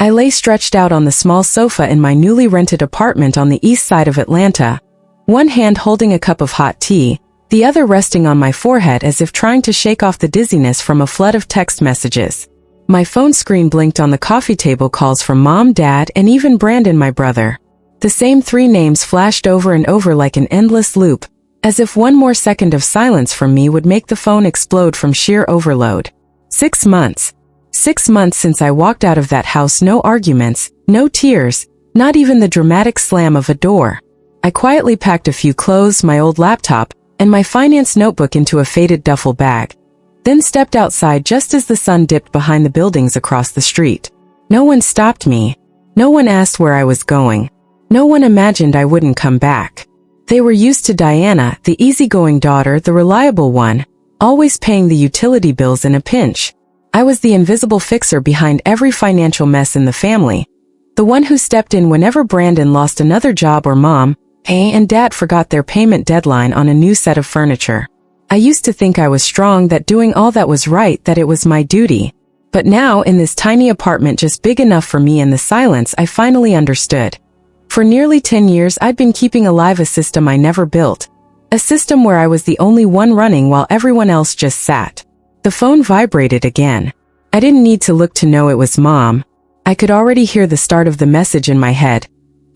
I lay stretched out on the small sofa in my newly rented apartment on the east side of Atlanta, one hand holding a cup of hot tea, the other resting on my forehead as if trying to shake off the dizziness from a flood of text messages. My phone screen blinked on the coffee table calls from Mom, Dad, and even Brandon, my brother. The same three names flashed over and over like an endless loop, as if one more second of silence from me would make the phone explode from sheer overload. 6 months. 6 months since I walked out of that house, no arguments, no tears, not even the dramatic slam of a door. I quietly packed a few clothes, my old laptop, and my finance notebook into a faded duffel bag, then stepped outside just as the sun dipped behind the buildings across the street. No one stopped me. No one asked where I was going. No one imagined I wouldn't come back. They were used to Diana, the easygoing daughter, the reliable one, always paying the utility bills in a pinch. I was the invisible fixer behind every financial mess in the family, the one who stepped in whenever Brandon lost another job or Mom and Dad forgot their payment deadline on a new set of furniture. I used to think I was strong, that doing all that was right, that it was my duty. But now, in this tiny apartment just big enough for me and the silence, I finally understood. For nearly 10 years I'd been keeping alive a system I never built. A system where I was the only one running while everyone else just sat. The phone vibrated again. I didn't need to look to know it was Mom. I could already hear the start of the message in my head.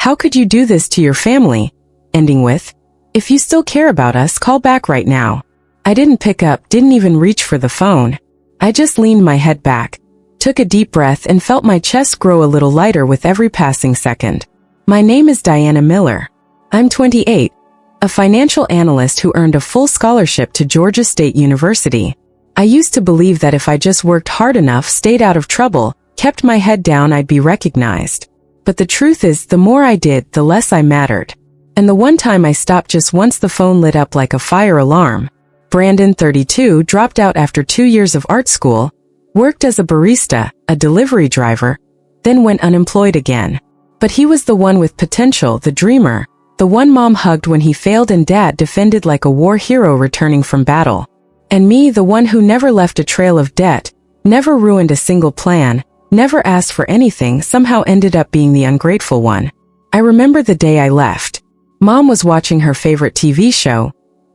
"How could you do this to your family?" Ending with, "If you still care about us, call back right now." I didn't pick up, didn't even reach for the phone. I just leaned my head back, took a deep breath, and felt my chest grow a little lighter with every passing second. My name is Diana Miller. I'm 28, a financial analyst who earned a full scholarship to Georgia State University. I used to believe that if I just worked hard enough, stayed out of trouble, kept my head down, I'd be recognized. But the truth is, the more I did, the less I mattered. And the one time I stopped just once, the phone lit up like a fire alarm. Brandon, 32, dropped out after 2 years of art school, worked as a barista, a delivery driver, then went unemployed again. But he was the one with potential, the dreamer, the one Mom hugged when he failed and Dad defended like a war hero returning from battle. And me, the one who never left a trail of debt, never ruined a single plan, never asked for anything, somehow ended up being the ungrateful one. I remember the day I left. Mom was watching her favorite TV show.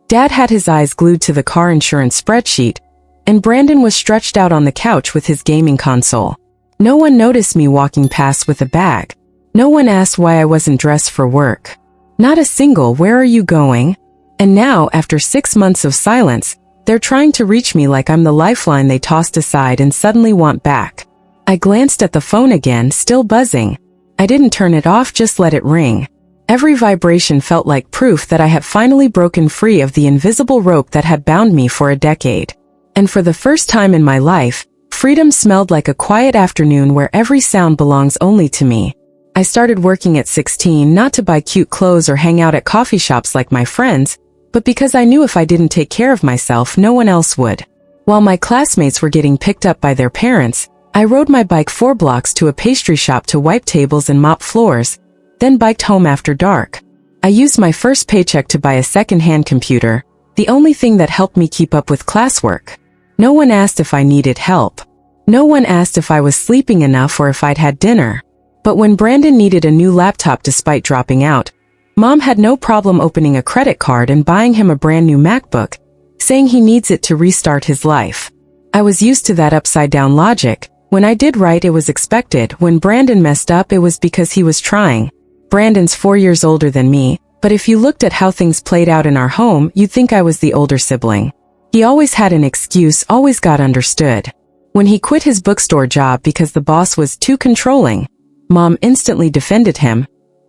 Dad had his eyes glued to the car insurance spreadsheet, and Brandon was stretched out on the couch with his gaming console. No one noticed me walking past with a bag. No one asked why I wasn't dressed for work. Not a single "Where are you going?" And now, after 6 months of silence, they're trying to reach me like I'm the lifeline they tossed aside and suddenly want back. I glanced at the phone again, still buzzing. I didn't turn it off, just let it ring. Every vibration felt like proof that I had finally broken free of the invisible rope that had bound me for a decade. And for the first time in my life, freedom smelled like a quiet afternoon where every sound belongs only to me. I started working at 16, not to buy cute clothes or hang out at coffee shops like my friends, but because I knew if I didn't take care of myself, no one else would. While my classmates were getting picked up by their parents, I rode my bike 4 blocks to a pastry shop to wipe tables and mop floors, then biked home after dark. I used my first paycheck to buy a second-hand computer, the only thing that helped me keep up with classwork. No one asked if I needed help. No one asked if I was sleeping enough or if I'd had dinner. But when Brandon needed a new laptop despite dropping out, Mom had no problem opening a credit card and buying him a brand new MacBook, saying he needs it to restart his life. I was used to that upside-down logic. When I did right, it was expected. When Brandon messed up, it was because he was trying. Brandon's 4 years older than me, but if you looked at how things played out in our home, you'd think I was the older sibling. He always had an excuse, always got understood. When he quit his bookstore job because the boss was too controlling, Mom instantly defended him.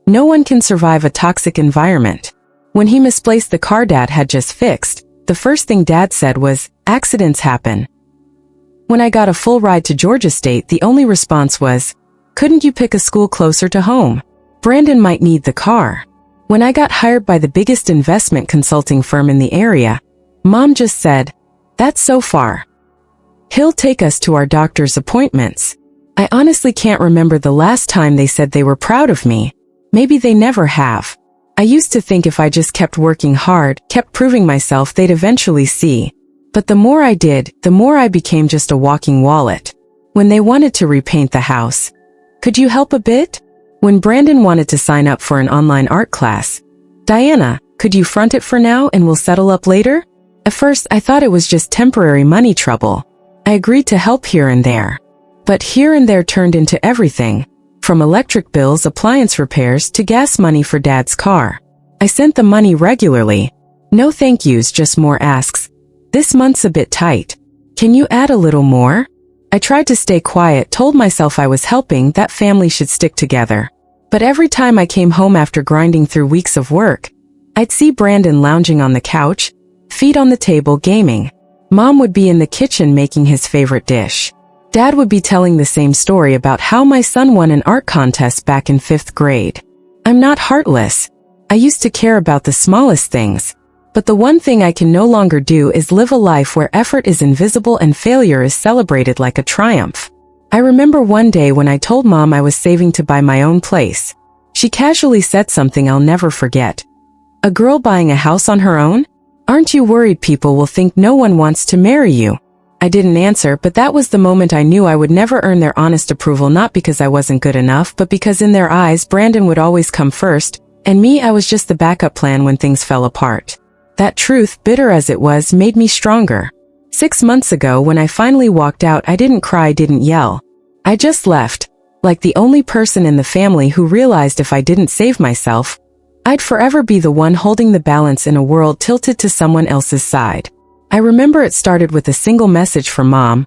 No one can survive a toxic environment. When he misplaced the car Dad had just fixed, the first thing Dad said was, "Accidents happen." When I got a full ride to Georgia State, the only response was, "Couldn't you pick a school closer to home? Brandon might need the car." When I got hired by the biggest investment consulting firm in the area, Mom just said, "That's so far. He'll take us to our doctor's appointments." I honestly can't remember the last time they said they were proud of me. Maybe they never have. I used to think if I just kept working hard, kept proving myself, they'd eventually see. But the more I did, the more I became just a walking wallet. When they wanted to repaint the house, Could you help a bit? When Brandon wanted to sign up for an online art class, Diana, could you front it for now and we'll settle up later? At first, I thought it was just temporary money trouble. I agreed to help here and there. But here and there turned into everything, from electric bills, appliance repairs, to gas money for Dad's car. I sent the money regularly. No thank yous, just more asks. This month's a bit tight. Can you add a little more? I tried to stay quiet, told myself I was helping, that family should stick together. But every time I came home after grinding through weeks of work, I'd see Brandon lounging on the couch, feet on the table, gaming. Mom would be in the kitchen making his favorite dish. Dad would be telling the same story about how my son won an art contest back in 5th grade. I'm not heartless. I used to care about the smallest things. But the one thing I can no longer do is live a life where effort is invisible and failure is celebrated like a triumph. I remember one day when I told Mom I was saving to buy my own place. She casually said something I'll never forget. A girl buying a house on her own? Aren't you worried people will think no one wants to marry you? I didn't answer, but that was the moment I knew I would never earn their honest approval, not because I wasn't good enough, but because in their eyes Brandon would always come first, and me, I was just the backup plan when things fell apart. That truth, bitter as it was, made me stronger. 6 months ago, when I finally walked out, I didn't cry, didn't yell. I just left, like the only person in the family who realized if I didn't save myself, I'd forever be the one holding the balance in a world tilted to someone else's side. I remember it started with a single message from Mom.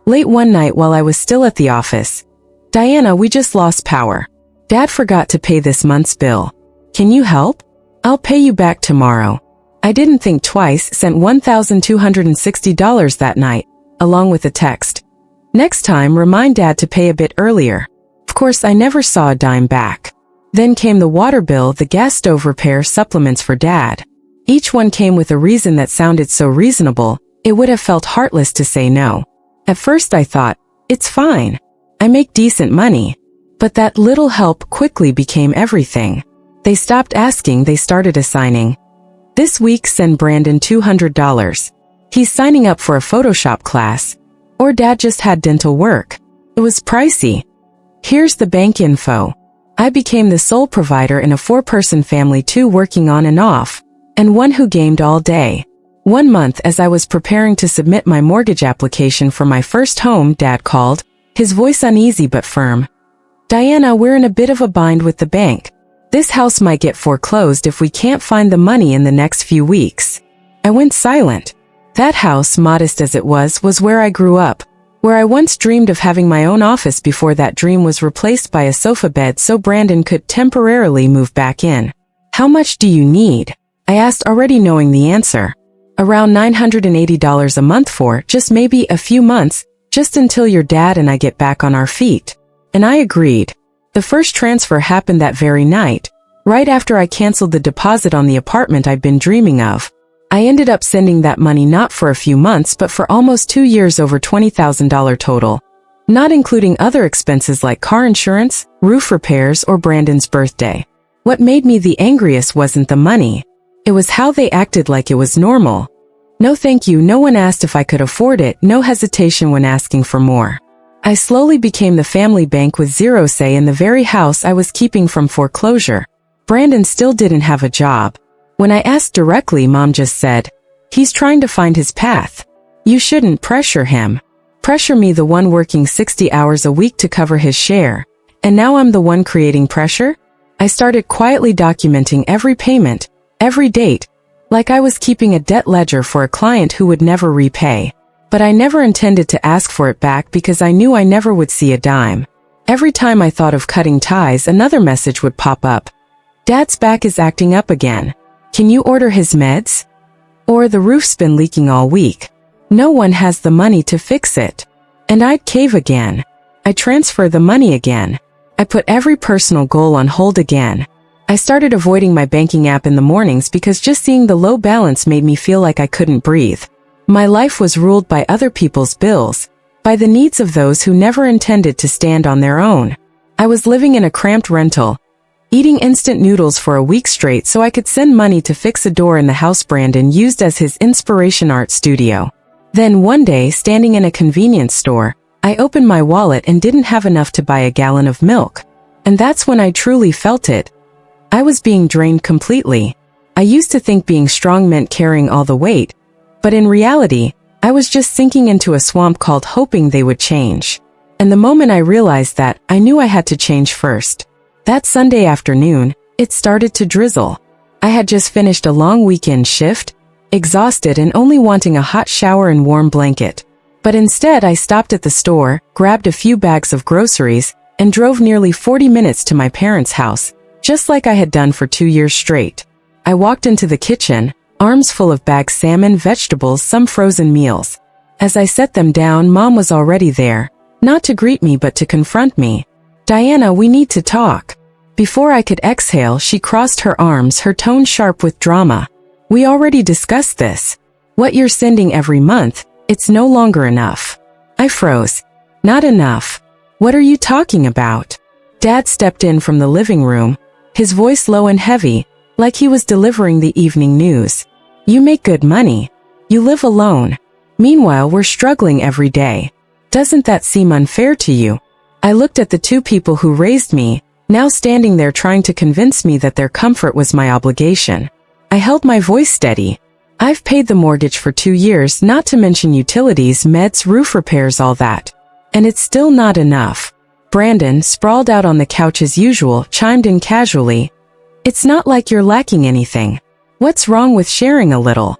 Late one night while I was still at the office. Diana, we just lost power. Dad forgot to pay this month's bill. Can you help? I'll pay you back tomorrow. I didn't think twice, sent $1,260 that night, along with a text. Next time, remind Dad to pay a bit earlier. Of course, I never saw a dime back. Then came the water bill, the gas stove repair, supplements for Dad. Each one came with a reason that sounded so reasonable, it would have felt heartless to say no. At first I thought, it's fine. I make decent money. But that little help quickly became everything. They stopped asking, they started assigning. This week send Brandon $200. He's signing up for a Photoshop class. Or Dad just had dental work. It was pricey. Here's the bank info. I became the sole provider in a 4-person family, 2 working on and off, and 1 who gamed all day. 1 month as I was preparing to submit my mortgage application for my first home, Dad called, his voice uneasy but firm. Diana, we're in a bit of a bind with the bank. This house might get foreclosed if we can't find the money in the next few weeks. I went silent. That house, modest as it was where I grew up, where I once dreamed of having my own office before that dream was replaced by a sofa bed so Brandon could temporarily move back in. How much do you need? I asked, already knowing the answer. Around $980 a month for just maybe a few months, just until your dad and I get back on our feet. And I agreed. The first transfer happened that very night, right after I canceled the deposit on the apartment I'd been dreaming of. I ended up sending that money not for a few months but for almost 2 years, over $20,000 total, not including other expenses like car insurance, roof repairs, or Brandon's birthday. What made me the angriest wasn't the money. It was how they acted like it was normal. No thank you, no one asked if I could afford it, no hesitation when asking for more. I slowly became the family bank with zero say in the very house I was keeping from foreclosure. Brandon still didn't have a job. When I asked directly, Mom just said, he's trying to find his path. You shouldn't pressure him. Pressure me, the one working 60 hours a week to cover his share. And now I'm the one creating pressure? I started quietly documenting every payment, every date, like I was keeping a debt ledger for a client who would never repay. But I never intended to ask for it back because I knew I never would see a dime. Every time I thought of cutting ties, another message would pop up. Dad's back is acting up again. Can you order his meds? Or the roof's been leaking all week. No one has the money to fix it. And I'd cave again. I transfer the money again. I put every personal goal on hold again. I started avoiding my banking app in the mornings because just seeing the low balance made me feel like I couldn't breathe. My life was ruled by other people's bills, by the needs of those who never intended to stand on their own. I was living in a cramped rental, eating instant noodles for a week straight so I could send money to fix a door in the house Brandon used as his inspiration art studio. Then one day, standing in a convenience store, I opened my wallet and didn't have enough to buy a gallon of milk. And that's when I truly felt it. I was being drained completely. I used to think being strong meant carrying all the weight, but in reality, I was just sinking into a swamp called hoping they would change. And the moment I realized that, I knew I had to change first. That Sunday afternoon, it started to drizzle. I had just finished a long weekend shift, exhausted and only wanting a hot shower and warm blanket. But instead I stopped at the store, grabbed a few bags of groceries, and drove nearly 40 minutes to my parents' house, just like I had done for 2 years straight. I walked into the kitchen, arms full of bagged salmon, vegetables, some frozen meals. As I set them down, Mom was already there, not to greet me but to confront me. "Diana, we need to talk." Before I could exhale, she crossed her arms, her tone sharp with drama. "We already discussed this. What you're sending every month, it's no longer enough." I froze. "Not enough? What are you talking about?" Dad stepped in from the living room, his voice low and heavy, like he was delivering the evening news. "You make good money. You live alone. Meanwhile, we're struggling every day. Doesn't that seem unfair to you?" I looked at the two people who raised me, now standing there trying to convince me that their comfort was my obligation. I held my voice steady. "I've paid the mortgage for 2 years, not to mention utilities, meds, roof repairs, all that. And it's still not enough." Brandon, sprawled out on the couch as usual, chimed in casually. "It's not like you're lacking anything. What's wrong with sharing a little?"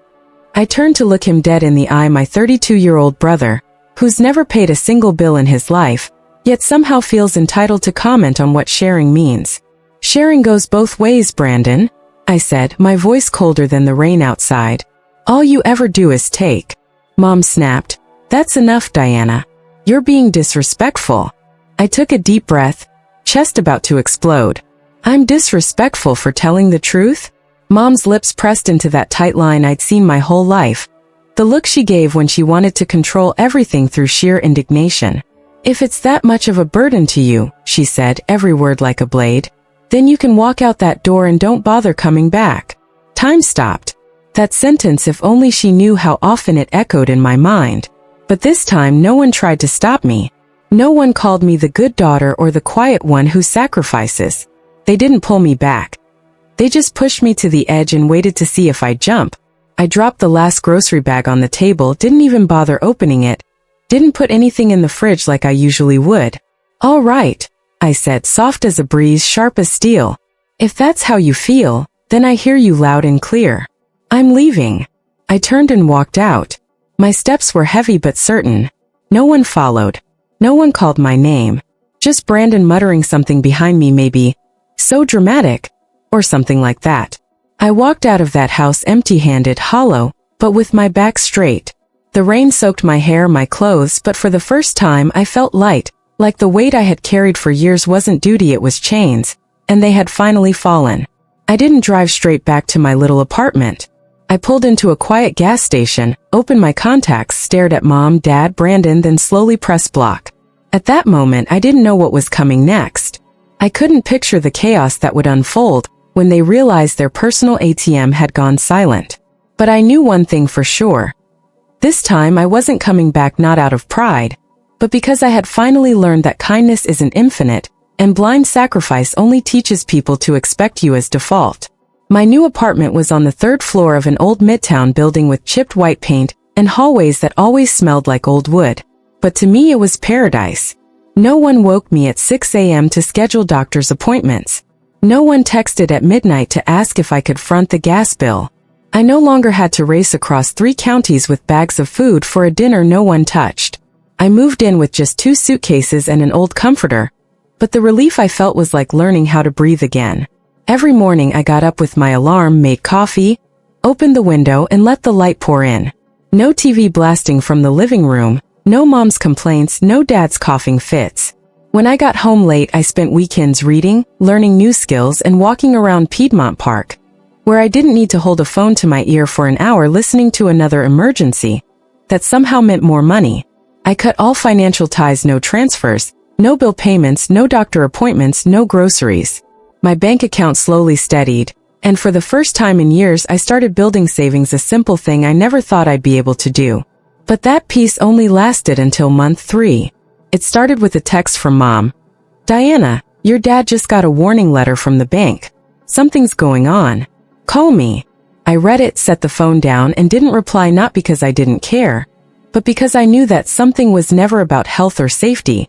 I turned to look him dead in the eye, my 32-year-old brother, who's never paid a single bill in his life, yet somehow feels entitled to comment on what sharing means. "Sharing goes both ways, Brandon," I said, my voice colder than the rain outside. "All you ever do is take." Mom snapped. "That's enough, Diana. You're being disrespectful." I took a deep breath, chest about to explode. "I'm disrespectful for telling the truth?" Mom's lips pressed into that tight line I'd seen my whole life. The look she gave when she wanted to control everything through sheer indignation. "If it's that much of a burden to you," she said, every word like a blade, "then you can walk out that door and don't bother coming back." Time stopped. That sentence, if only she knew how often it echoed in my mind. But this time no one tried to stop me. No one called me the good daughter or the quiet one who sacrifices. They didn't pull me back. They just pushed me to the edge and waited to see if I'd jump. I dropped the last grocery bag on the table, didn't even bother opening it, didn't put anything in the fridge like I usually would. "All right," I said, soft as a breeze, sharp as steel. "If that's how you feel, then I hear you loud and clear. I'm leaving." I turned and walked out. My steps were heavy but certain. No one followed. No one called my name. Just Brandon muttering something behind me, maybe, "So dramatic," or something like that. I walked out of that house empty-handed, hollow, but with my back straight. The rain soaked my hair, my clothes, but for the first time I felt light, like the weight I had carried for years wasn't duty, it was chains, and they had finally fallen. I didn't drive straight back to my little apartment. I pulled into a quiet gas station, opened my contacts, stared at Mom, Dad, Brandon, then slowly pressed block. At that moment, I didn't know what was coming next. I couldn't picture the chaos that would unfold when they realized their personal ATM had gone silent. But I knew one thing for sure. This time I wasn't coming back, not out of pride, but because I had finally learned that kindness isn't infinite, and blind sacrifice only teaches people to expect you as default. My new apartment was on the 3rd floor of an old midtown building with chipped white paint and hallways that always smelled like old wood. But to me it was paradise. No one woke me at 6 a.m. to schedule doctor's appointments. No one texted at midnight to ask if I could front the gas bill. I no longer had to race across 3 counties with bags of food for a dinner no one touched. I moved in with just 2 suitcases and an old comforter, but the relief I felt was like learning how to breathe again. Every morning I got up with my alarm, made coffee, opened the window and let the light pour in. No TV blasting from the living room, no Mom's complaints, no Dad's coughing fits. When I got home late, I spent weekends reading, learning new skills and walking around Piedmont Park, where I didn't need to hold a phone to my ear for an hour listening to another emergency that somehow meant more money. I cut all financial ties, no transfers, no bill payments, no doctor appointments, no groceries. My bank account slowly steadied, and for the first time in years I started building savings, a simple thing I never thought I'd be able to do. But that peace only lasted until month 3. It started with a text from Mom. "Diana, your dad just got a warning letter from the bank. Something's going on. Call me." I read it, set the phone down, and didn't reply, not because I didn't care, but because I knew that something was never about health or safety.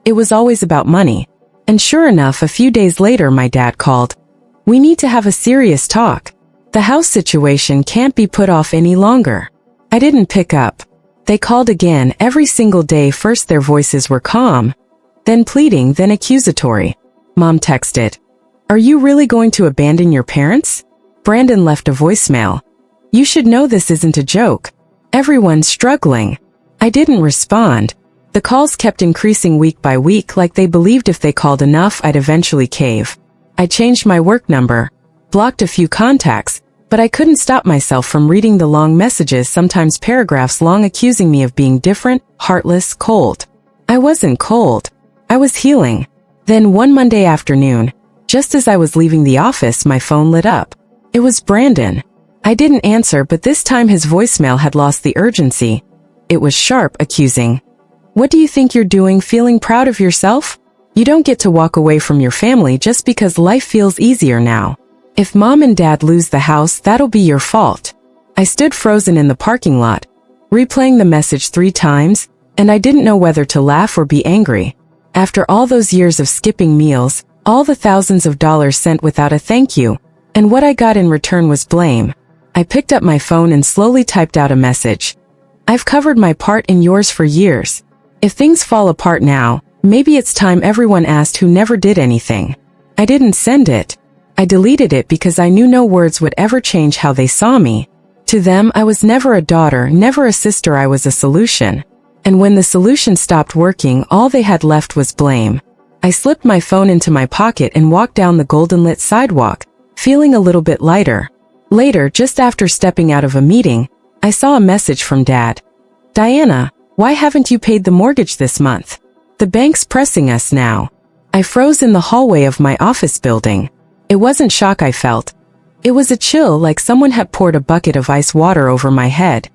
It was always about money. And sure enough, a few days later my dad called. "We need to have a serious talk. The house situation can't be put off any longer." I didn't pick up. They called again every single day. First their voices were calm, then pleading, then accusatory. Mom texted, "Are you really going to abandon your parents?" Brandon left a voicemail. "You should know this isn't a joke. Everyone's struggling." I didn't respond. The calls kept increasing week by week, like they believed if they called enough I'd eventually cave. I changed my work number, blocked a few contacts, but I couldn't stop myself from reading the long messages, sometimes paragraphs long, accusing me of being different, heartless, cold. I wasn't cold. I was healing. Then one Monday afternoon, just as I was leaving the office, my phone lit up. It was Brandon. I didn't answer, but this time his voicemail had lost the urgency. It was sharp, accusing. "What do you think you're doing, feeling proud of yourself? You don't get to walk away from your family just because life feels easier now. If Mom and Dad lose the house, that'll be your fault." I stood frozen in the parking lot, replaying the message 3 times, and I didn't know whether to laugh or be angry. After all those years of skipping meals, all the thousands of dollars sent without a thank you, and what I got in return was blame, I picked up my phone and slowly typed out a message. "I've covered my part in yours for years. If things fall apart now, maybe it's time everyone asked who never did anything." I didn't send it. I deleted it because I knew no words would ever change how they saw me. To them, I was never a daughter, never a sister. I was a solution. And when the solution stopped working, all they had left was blame. I slipped my phone into my pocket and walked down the golden-lit sidewalk, feeling a little bit lighter. Later, just after stepping out of a meeting, I saw a message from Dad. "Diana, why haven't you paid the mortgage this month? The bank's pressing us now." I froze in the hallway of my office building. It wasn't shock I felt. It was a chill, like someone had poured a bucket of ice water over my head.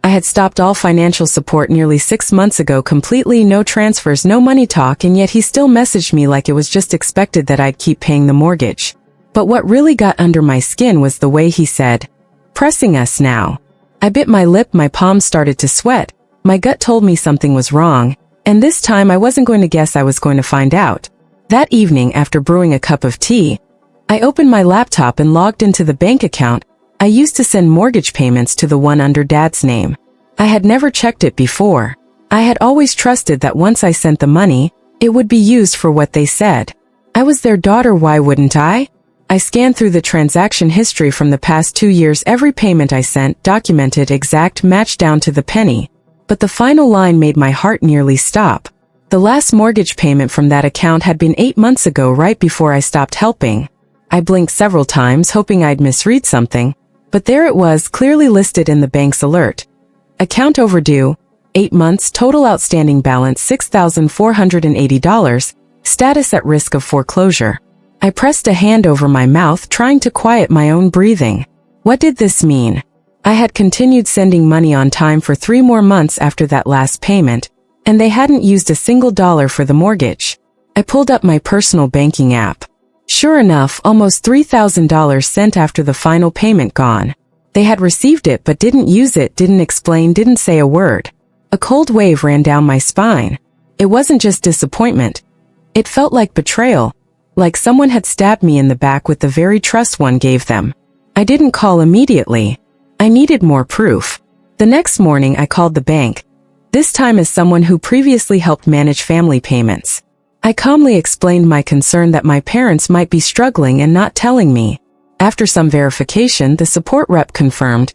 I had stopped all financial support nearly 6 months ago, completely, no transfers, no money talk, and yet he still messaged me like it was just expected that I'd keep paying the mortgage. But what really got under my skin was the way he said, "Pressing us now." I bit my lip, my palms started to sweat. My gut told me something was wrong, and this time I wasn't going to guess, I was going to find out. That evening, after brewing a cup of tea, I opened my laptop and logged into the bank account I used to send mortgage payments to, the one under Dad's name. I had never checked it before. I had always trusted that once I sent the money, it would be used for what they said. I was their daughter, why wouldn't I? I scanned through the transaction history from the past 2 years, every payment I sent, documented, exact, matched down to the penny. But the final line made my heart nearly stop. The last mortgage payment from that account had been 8 months ago, right before I stopped helping. I blinked several times, hoping I'd misread something, but there it was, clearly listed in the bank's alert. Account overdue, 8 months, total outstanding balance $6,480, status at risk of foreclosure. I pressed a hand over my mouth, trying to quiet my own breathing. What did this mean? I had continued sending money on time for 3 more months after that last payment, and they hadn't used a single dollar for the mortgage. I pulled up my personal banking app. Sure enough, almost $3,000 sent after the final payment gone. They had received it but didn't use it, didn't explain, didn't say a word. A cold wave ran down my spine. It wasn't just disappointment. It felt like betrayal, like someone had stabbed me in the back with the very trust one gave them. I didn't call immediately. I needed more proof. The next morning I called the bank, this time as someone who previously helped manage family payments. I calmly explained my concern that my parents might be struggling and not telling me. After some verification, the support rep confirmed,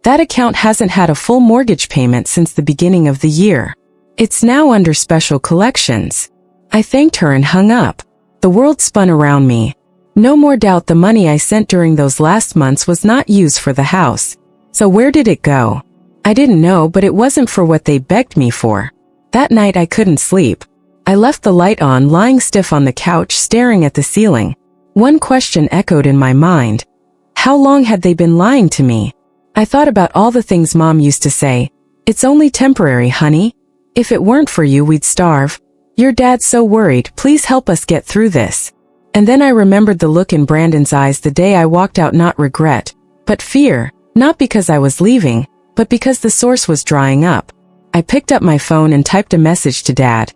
that account hasn't had a full mortgage payment since the beginning of the year. It's now under special collections. I thanked her and hung up. The world spun around me. No more doubt, the money I sent during those last months was not used for the house. So where did it go? I didn't know, but it wasn't for what they begged me for. That night I couldn't sleep. I left the light on, lying stiff on the couch, staring at the ceiling. One question echoed in my mind. How long had they been lying to me? I thought about all the things Mom used to say. It's only temporary, honey. If it weren't for you, we'd starve. "Your dad's so worried, please help us get through this." And then I remembered the look in Brandon's eyes the day I walked out, not regret, but fear, not because I was leaving, but because the source was drying up. I picked up my phone and typed a message to Dad.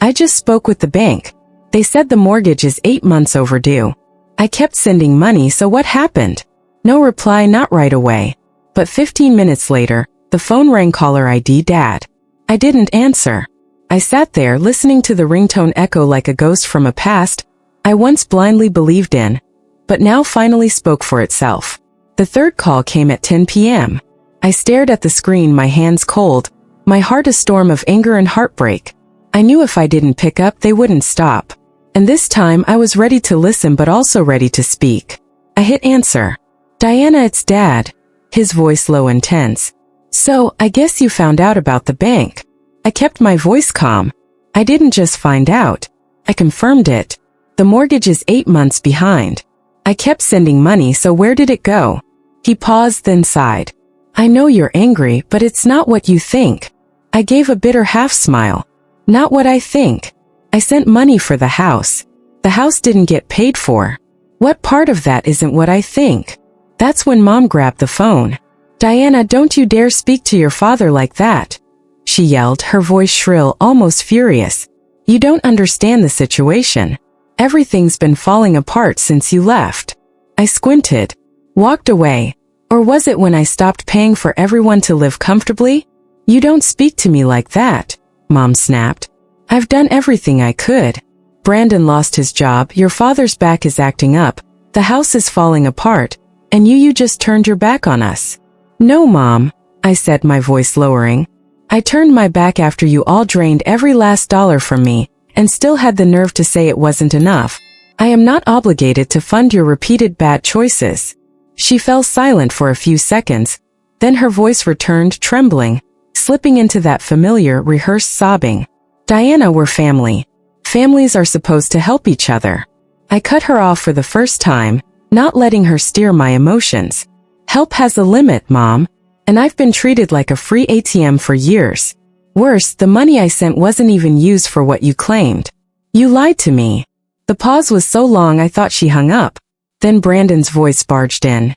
"I just spoke with the bank. They said the mortgage is 8 months overdue. I kept sending money, so what happened?" No reply, not right away. But 15 minutes later, the phone rang. Caller ID, Dad. I didn't answer. I sat there listening to the ringtone echo like a ghost from a past I once blindly believed in, but now finally spoke for itself. The third call came at 10 p.m. I stared at the screen, my hands cold, my heart a storm of anger and heartbreak. I knew if I didn't pick up, they wouldn't stop. And this time I was ready to listen but also ready to speak. I hit answer. "Diana, it's Dad." His voice low and tense. "So, I guess you found out about the bank." I kept my voice calm. "I didn't just find out. I confirmed it. The mortgage is 8 months behind. I kept sending money, so where did it go?" He paused, then sighed. "I know you're angry, but it's not what you think." I gave a bitter half smile. "Not what I think. I sent money for the house. The house didn't get paid for." "What part of that isn't what I think?" That's when Mom grabbed the phone. "Diana, don't you dare speak to your father like that," she yelled, her voice shrill, almost furious. "You don't understand the situation. Everything's been falling apart since you left." I squinted. "Walked away. Or was it when I stopped paying for everyone to live comfortably?" "You don't speak to me like that," Mom snapped. "I've done everything I could. Brandon lost his job, your father's back is acting up, the house is falling apart, and you just turned your back on us." "No, Mom," I said, my voice lowering. "I turned my back after you all drained every last dollar from me, and still had the nerve to say it wasn't enough. I am not obligated to fund your repeated bad choices." She fell silent for a few seconds, then her voice returned, trembling, slipping into that familiar, rehearsed sobbing. "Diana, we're family. Families are supposed to help each other." I cut her off for the first time, not letting her steer my emotions. "Help has a limit, Mom, and I've been treated like a free ATM for years. Worse, the money I sent wasn't even used for what you claimed. You lied to me." The pause was so long I thought she hung up. Then Brandon's voice barged in.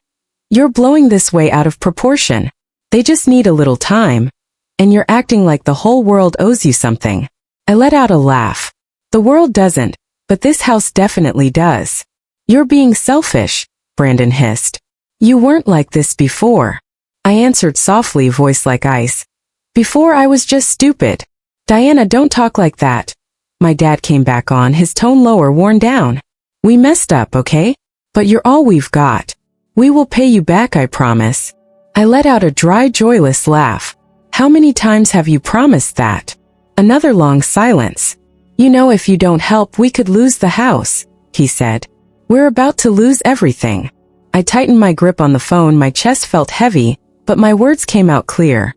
"You're blowing this way out of proportion. They just need a little time. And you're acting like the whole world owes you something." I let out a laugh. "The world doesn't, but this house definitely does." "You're being selfish," Brandon hissed. "You weren't like this before." I answered softly, voice like ice. "Before I was just stupid." "Diana, don't talk like that." My dad came back on, his tone lower, worn down. "We messed up, okay? But you're all we've got. We will pay you back, I promise." I let out a dry, joyless laugh. "How many times have you promised that?" Another long silence. "You know, if you don't help, we could lose the house," he said. "We're about to lose everything." I tightened my grip on the phone, my chest felt heavy, but my words came out clear.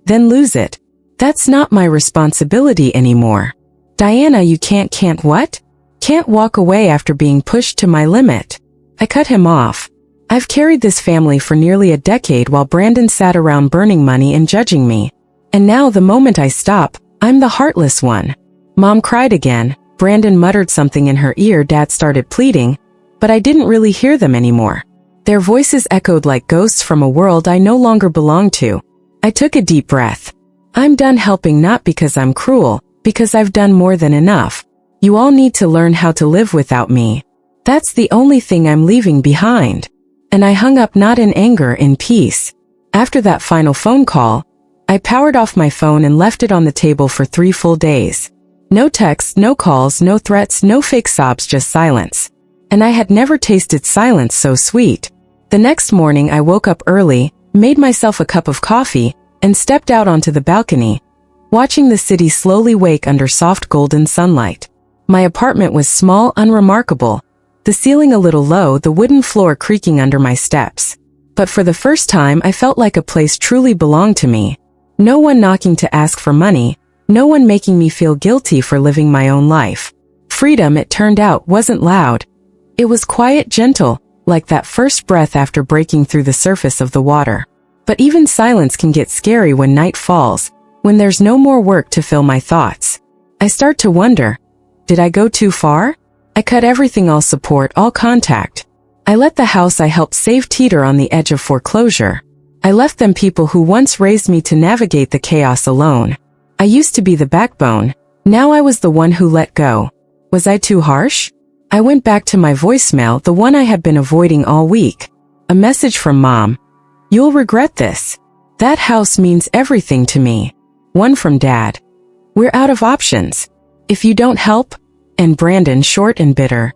"Then lose it. That's not my responsibility anymore." "Diana, you can't what?" "Can't walk away after being pushed to my limit." I cut him off. "I've carried this family for nearly a decade while Brandon sat around burning money and judging me. And now the moment I stop, I'm the heartless one." Mom cried again. Brandon muttered something in her ear. Dad started pleading, but I didn't really hear them anymore. Their voices echoed like ghosts from a world I no longer belonged to. I took a deep breath. "I'm done helping, not because I'm cruel, because I've done more than enough. You all need to learn how to live without me. That's the only thing I'm leaving behind." And I hung up, not in anger, in peace. After that final phone call, I powered off my phone and left it on the table for 3 full days. No texts, no calls, no threats, no fake sobs, just silence. And I had never tasted silence so sweet. The next morning I woke up early, made myself a cup of coffee, and stepped out onto the balcony, watching the city slowly wake under soft golden sunlight. My apartment was small, unremarkable, the ceiling a little low, the wooden floor creaking under my steps. But for the first time I felt like a place truly belonged to me. No one knocking to ask for money, no one making me feel guilty for living my own life. Freedom, it turned out, wasn't loud. It was quiet, gentle, like that first breath after breaking through the surface of the water. But even silence can get scary when night falls, when there's no more work to fill my thoughts. I start to wonder, did I go too far? I cut everything, all support, all contact. I let the house I helped save teeter on the edge of foreclosure. I left them people who once raised me to navigate the chaos alone. I used to be the backbone. Now I was the one who let go. Was I too harsh? I went back to my voicemail, the one I had been avoiding all week. A message from Mom. You'll regret this. That house means everything to me. One from Dad. We're out of options. If you don't help, and Brandon, short and bitter.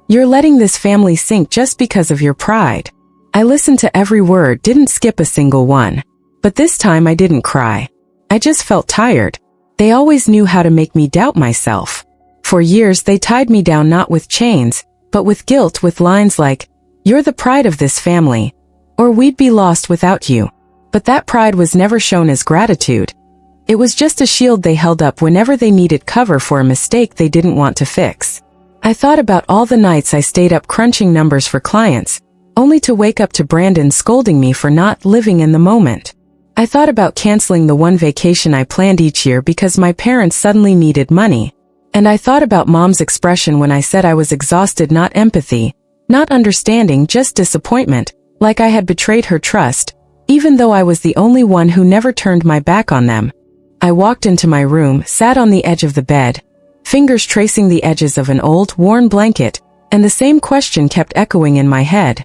You're letting this family sink just because of your pride. I listened to every word, didn't skip a single one. But this time I didn't cry. I just felt tired. They always knew how to make me doubt myself. For years they tied me down not with chains, but with guilt, with lines like, "You're the pride of this family," or "We'd be lost without you." But that pride was never shown as gratitude. It was just a shield they held up whenever they needed cover for a mistake they didn't want to fix. I thought about all the nights I stayed up crunching numbers for clients, only to wake up to Brandon scolding me for not living in the moment. I thought about canceling the one vacation I planned each year because my parents suddenly needed money. And I thought about Mom's expression when I said I was exhausted, not empathy, not understanding, just disappointment, like I had betrayed her trust, even though I was the only one who never turned my back on them. I walked into my room, sat on the edge of the bed, fingers tracing the edges of an old, worn blanket, and the same question kept echoing in my head.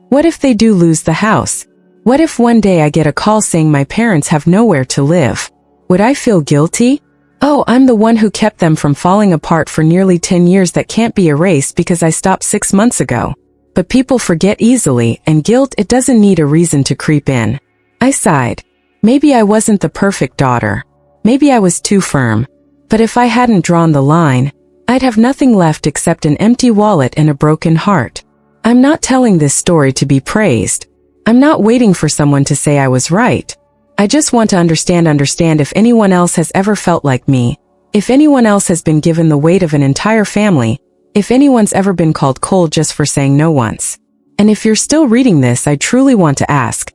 What if they do lose the house? What if one day I get a call saying my parents have nowhere to live? Would I feel guilty? Oh, I'm the one who kept them from falling apart for nearly 10 years that can't be erased because I stopped 6 months ago. But people forget easily, and guilt, it doesn't need a reason to creep in. I sighed. Maybe I wasn't the perfect daughter. Maybe I was too firm. But if I hadn't drawn the line, I'd have nothing left except an empty wallet and a broken heart. I'm not telling this story to be praised. I'm not waiting for someone to say I was right. I just want to understand if anyone else has ever felt like me, if anyone else has been given the weight of an entire family, if anyone's ever been called cold just for saying no once. And if you're still reading this, I truly want to ask,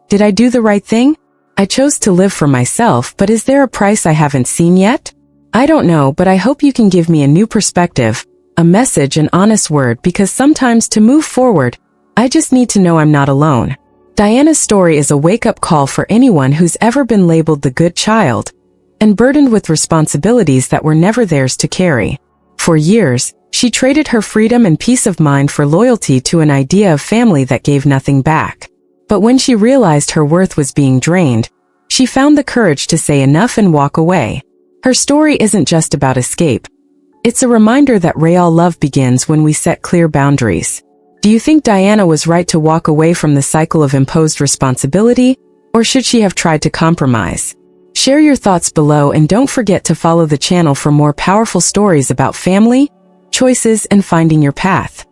did I do the right thing? I chose to live for myself, but is there a price I haven't seen yet? I don't know, but I hope you can give me a new perspective, a message, an honest word, because sometimes to move forward, I just need to know I'm not alone. Diana's story is a wake-up call for anyone who's ever been labeled the good child and burdened with responsibilities that were never theirs to carry. For years, she traded her freedom and peace of mind for loyalty to an idea of family that gave nothing back. But when she realized her worth was being drained, she found the courage to say enough and walk away. Her story isn't just about escape. It's a reminder that real love begins when we set clear boundaries. Do you think Diana was right to walk away from the cycle of imposed responsibility, or should she have tried to compromise? Share your thoughts below, and don't forget to follow the channel for more powerful stories about family, choices, and finding your path.